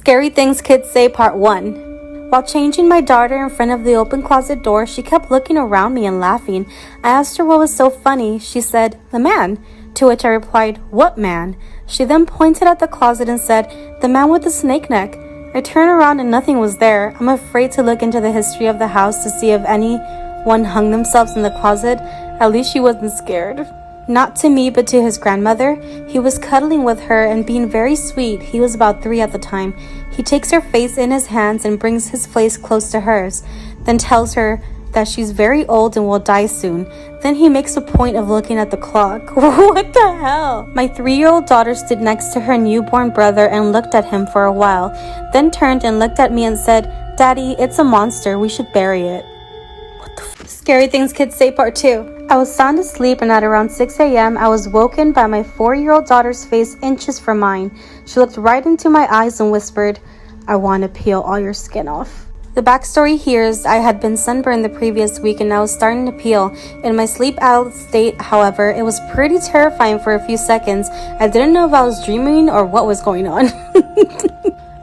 Scary Things Kids Say Part 1. While changing my daughter in front of the open closet door, she kept looking around me and laughing. I asked her what was so funny. She said, "The man." To which I replied, "What man?" She then pointed at the closet and said, "The man with the snake neck." I turned around and nothing was there. I'm afraid to look into the history of the house to see if anyone hung themselves in the closet. At least she wasn't scared. Not to me, but to his grandmother. He was cuddling with her and being very sweet. He was about 3 at the time. He takes her face in his hands and brings his face close to hers, then tells her that she's very old and will die soon. Then he makes a point of looking at the clock. What the hell? My 3-year-old daughter stood next to her newborn brother and looked at him for a while, then turned and looked at me and said, "Daddy, it's a monster. We should bury it." Scary Things Kids Say Part 2. I was sound asleep and at around 6 a.m. I was woken by my 4-year-old daughter's face inches from mine. She looked right into my eyes and whispered, "I want to peel all your skin off." The backstory here is I had been sunburned the previous week and I was starting to peel. In my sleep-out state, however, it was pretty terrifying for a few seconds. I didn't know if I was dreaming or what was going on.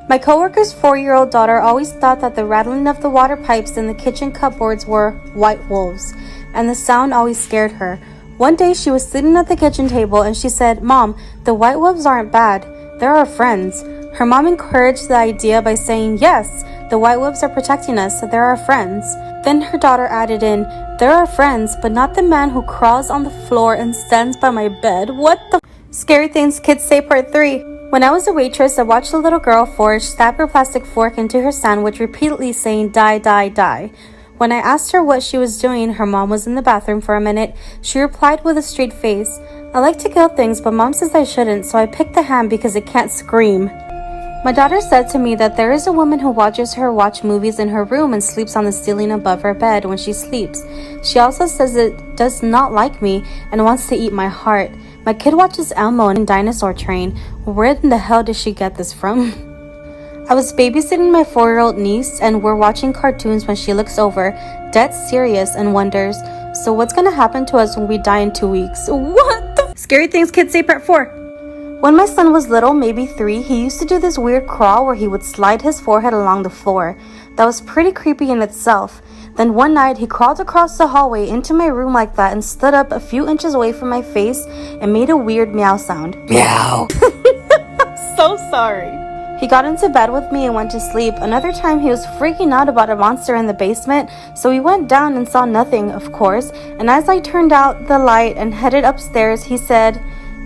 My coworker's 4-year-old daughter always thought that the rattling of the water pipes in the kitchen cupboards were white wolves, and the sound always scared her. One day she was sitting at the kitchen table and she said, "Mom, the white wolves aren't bad. They're our friends." Her mom encouraged the idea by saying, "Yes, the white wolves are protecting us, so they're our friends." Then her daughter added in, "They're our friends, but not the man who crawls on the floor and stands by my bed." What the Scary Things Kids Say Part 3. When I was a waitress, I watched a little girl Forge stab her plastic fork into her sandwich, repeatedly saying, "Die, die, die." When I asked her what she was doing, her mom was in the bathroom for a minute. She replied with a straight face, "I like to kill things, but mom says I shouldn't, so I picked the ham because it can't scream." My daughter said to me that there is a woman who watches her watch movies in her room and sleeps on the ceiling above her bed when she sleeps. She also says it does not like me and wants to eat my heart. My kid watches Elmo and Dinosaur Train. Where in the hell did she get this from? I was babysitting my 4-year-old niece and we're watching cartoons when she looks over, dead serious, and wonders, "So what's gonna happen to us when we die in 2 weeks?" What the Scary Things Kids Say Part 4. When my son was little, maybe 3, he used to do this weird crawl where he would slide his forehead along the floor. That was pretty creepy in itself. Then one night, he crawled across the hallway into my room like that and stood up a few inches away from my face and made a weird meow sound. Meow. So sorry. He got into bed with me and went to sleep. Another time, he was freaking out about a monster in the basement, so we went down and saw nothing, of course. And as I turned out the light and headed upstairs, he said,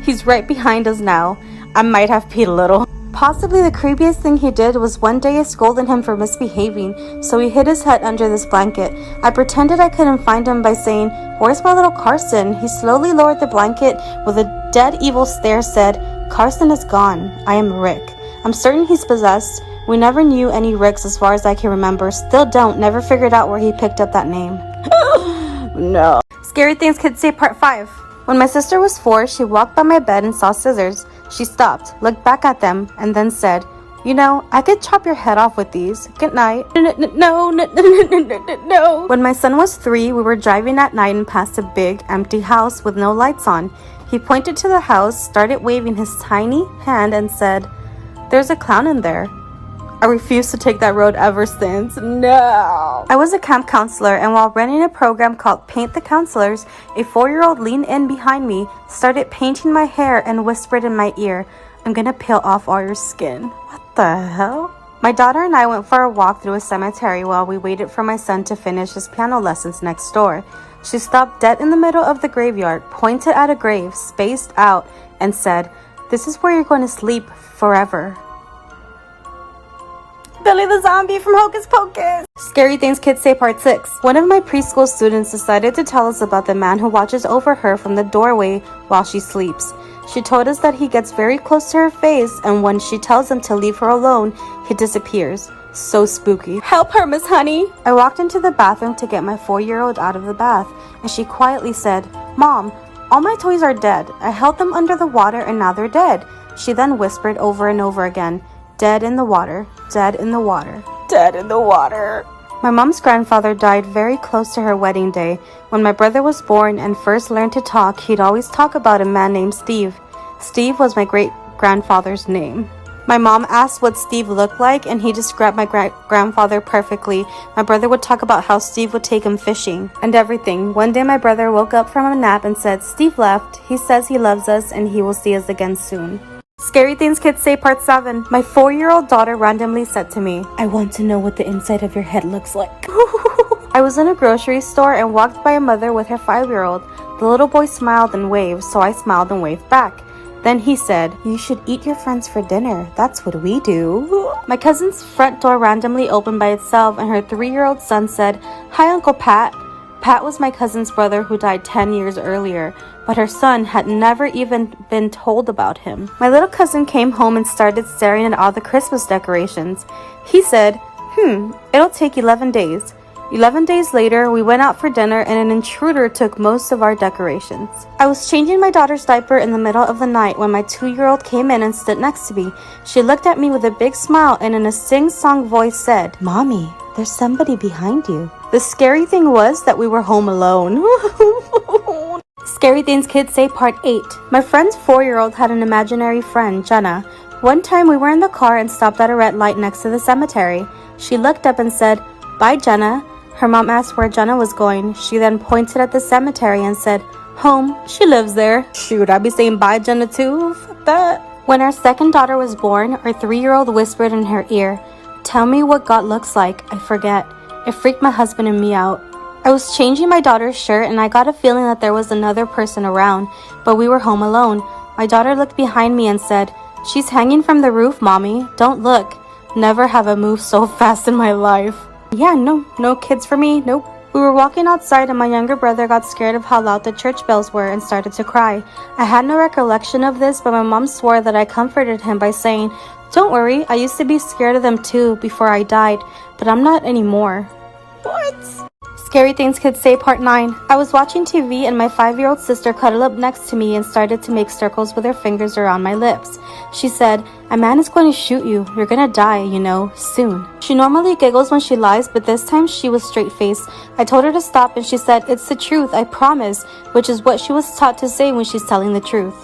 "He's right behind us now." I might have peed a little. Possibly the creepiest thing he did was one day I scolded him for misbehaving, so he hid his head under this blanket. I pretended I couldn't find him by saying, "Where's my little Carson?" He slowly lowered the blanket with a dead evil stare, said, "Carson is gone. I am Rick. I'm certain he's possessed. We never knew any Ricks as far as I can remember. Still don't. Never figured out where he picked up that name." No. Scary Things Kids Say Part 5. When my sister was 4, she walked by my bed and saw scissors. She stopped, looked back at them, and then said, "You know, I could chop your head off with these. Good night." No. When my son was 3, we were driving at night and passed a big, empty house with no lights on. He pointed to the house, started waving his tiny hand, and said, "There's a clown in there." I refused to take that road ever since. No. I was a camp counselor, and while running a program called Paint the Counselors, a 4-year-old leaned in behind me, started painting my hair, and whispered in my ear, "I'm gonna peel off all your skin." What the hell? My daughter and I went for a walk through a cemetery while we waited for my son to finish his piano lessons next door. She stopped dead in the middle of the graveyard, pointed at a grave, spaced out, and said, "This is where you're going to sleep forever." Billy the Zombie from Hocus Pocus. Scary Things Kids Say Part 6. One of my preschool students decided to tell us about the man who watches over her from the doorway while she sleeps. She told us that he gets very close to her face, and when she tells him to leave her alone, he disappears. So spooky. Help her, Miss Honey. I walked into the bathroom to get my 4-year-old out of the bath, and she quietly said, "Mom, all my toys are dead. I held them under the water and now they're dead." She then whispered over and over again, "Dead in the water, dead in the water, dead in the water." My mom's grandfather died very close to her wedding day. When my brother was born and first learned to talk, he'd always talk about a man named Steve. Steve was my great-grandfather's name. My mom asked what Steve looked like, and he described my grandfather perfectly. My brother would talk about how Steve would take him fishing and everything. One day my brother woke up from a nap and said, "Steve left. He says he loves us and he will see us again soon." Scary Things Kids Say Part 7. My 4-year-old daughter randomly said to me, "I want to know what the inside of your head looks like." I was in a grocery store and walked by a mother with her 5-year-old. The little boy smiled and waved, so I smiled and waved back. Then he said, "You should eat your friends for dinner. That's what we do." My cousin's front door randomly opened by itself, and her 3-year-old son said, "Hi, Uncle Pat." Pat was my cousin's brother who died 10 years earlier, but her son had never even been told about him. My little cousin came home and started staring at all the Christmas decorations. He said, "It'll take 11 days." 11 days later, we went out for dinner and an intruder took most of our decorations. I was changing my daughter's diaper in the middle of the night when my 2-year-old came in and stood next to me. She looked at me with a big smile and in a sing-song voice said, "Mommy, there's somebody behind you." The scary thing was that we were home alone. Scary Things Kids Say Part 8. My friend's 4-year-old had an imaginary friend, Jenna. One time we were in the car and stopped at a red light next to the cemetery. She looked up and said, "Bye, Jenna." Her mom asked where Jenna was going. She then pointed at the cemetery and said, "Home. She lives there." Shoot, I'd be saying bye, Jenna, too. Fuck that. When our second daughter was born, our 3-year-old whispered in her ear, "Tell me what God looks like. I forget." It freaked my husband and me out. I was changing my daughter's shirt and I got a feeling that there was another person around, but we were home alone. My daughter looked behind me and said, "She's hanging from the roof, Mommy. Don't look." Never have I moved so fast in my life. Yeah, no kids for me, nope. We were walking outside and my younger brother got scared of how loud the church bells were and started to cry. I had no recollection of this, but my mom swore that I comforted him by saying, "Don't worry, I used to be scared of them too before I died, but I'm not anymore." What? Scary Things Kids Say Part 9. I was watching TV and my 5-year-old sister cuddled up next to me and started to make circles with her fingers around my lips. She said, "A man is going to shoot you. You're gonna die, you know, soon." She normally giggles when she lies, but this time she was straight-faced. I told her to stop and she said, "It's the truth, I promise," which is what she was taught to say when she's telling the truth.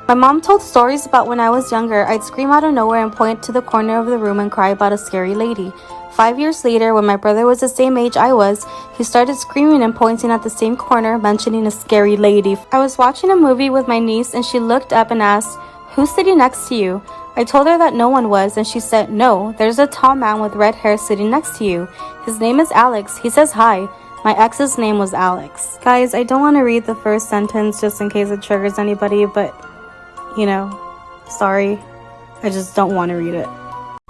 My mom told stories about when I was younger. I'd scream out of nowhere and point to the corner of the room and cry about a scary lady. 5 years later, when my brother was the same age I was, he started screaming and pointing at the same corner, mentioning a scary lady. I was watching a movie with my niece and she looked up and asked, "Who's sitting next to you?" I told her that no one was and she said, "No, there's a tall man with red hair sitting next to you. His name is Alex. He says hi." My ex's name was Alex. Guys, I don't want to read the first sentence just in case it triggers anybody, but, sorry. I just don't want to read it.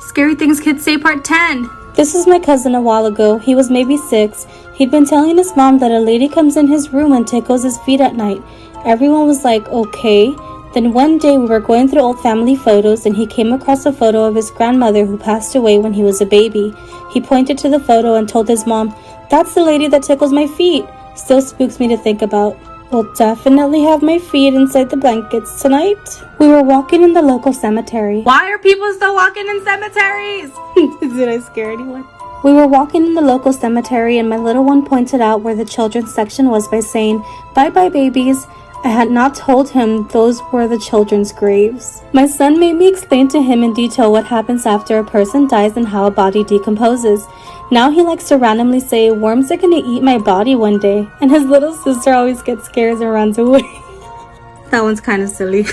Scary Things Kids Say Part 10. This is my cousin a while ago. He was maybe 6. He'd been telling his mom that a lady comes in his room and tickles his feet at night. Everyone was like, okay. Then one day we were going through old family photos and he came across a photo of his grandmother who passed away when he was a baby. He pointed to the photo and told his mom, "That's the lady that tickles my feet." Still spooks me to think about. We'll definitely have my feet inside the blankets tonight. We were walking in the local cemetery. Why are people still walking in cemeteries? Did I scare anyone? We were walking in the local cemetery and my little one pointed out where the children's section was by saying, "Bye-bye, babies." I had not told him those were the children's graves. My son made me explain to him in detail what happens after a person dies and how a body decomposes. Now he likes to randomly say, "Worms are gonna eat my body one day," and his little sister always gets scared and runs away. That one's kind of silly.